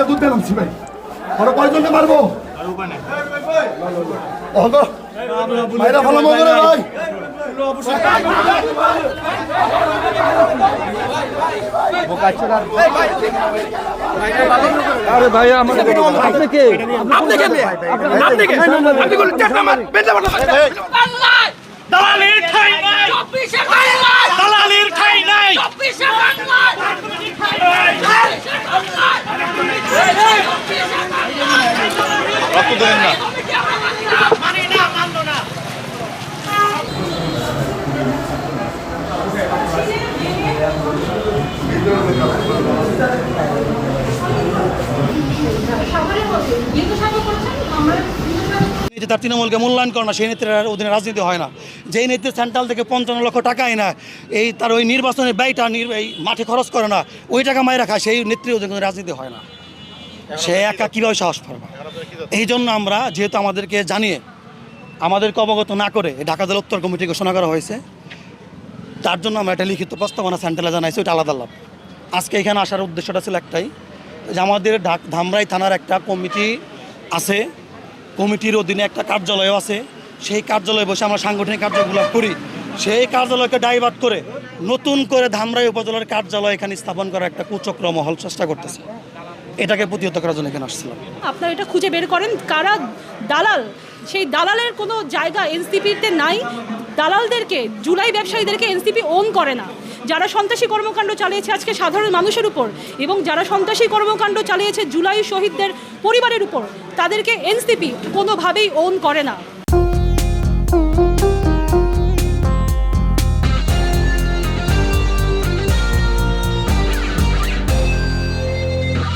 Litre দুধ দিলাম ভাই ওরা কয়জনকে মারবো ভাইরা ভালো মনে ভাই আরে ভাই আমাদের আপনি কে দালালির ঠাই নাই দালালির ঠাই নাই রক্ত দেন না তার তৃণমূলকে মূল্যায়ন করে না সেই নেত্রীর অধীনে রাজনীতি হয় না যেই নেত্রী সেন্ট্রাল থেকে 55 লক্ষ টাকা আয় না এই তার ওই নির্বাচনের ব্যয়টা এই মাঠে খরচ করে না ওই টাকা মায়েরা খায় সেই নেত্রীর অধীনে রাজনীতি হয় না সে একা কীভাবে সাহস পারবে এই জন্য আমরা যেহেতু আমাদেরকে জানিয়ে আমাদেরকে অবগত না করে ঢাকা জেলা উত্তর কমিটি ঘোষণা করা হয়েছে তার জন্য আমরা একটা লিখিত প্রস্তাবনা সেন্ট্রালে জানাইছি ওইটা আলাদা লাভ আজকে এখানে আসার উদ্দেশ্যটা ছিল একটাই যে আমাদের ধামরাই থানার একটা কমিটি আছে কমিটির অধীনে একটা কার্যালয় আছে সেই কার্যালয়ে বসে আমরা সাংগঠনিক কার্যগুলো করি সেই কার্যালয়কে ডাইভার্ট করে নতুন করে ধামরাই উপজেলার কার্যালয় এখানে স্থাপন করার একটা কুচক্র মহল চেষ্টা করতেছে এটাকে প্রতিহত করার জন্য এখানে আসছিলাম আপনারা এটা খুঁজে বের করেন কারা দালাল সেই দালালের কোনো জায়গা এনসিপিতে নাই দালালদেরকে জুলাই ব্যবসায়ীদেরকে এনসিপি ওন করে না যারা সন্ত্রাসী কর্মকাণ্ড চালিয়েছে আজকে সাধারণ মানুষের উপর এবং যারা সন্ত্রাসী কর্মকাণ্ড চালিয়েছে জুলাই শহীদদের পরিবারের উপর তাদেরকে এনসিপি কোনোভাবেই ওন করে না।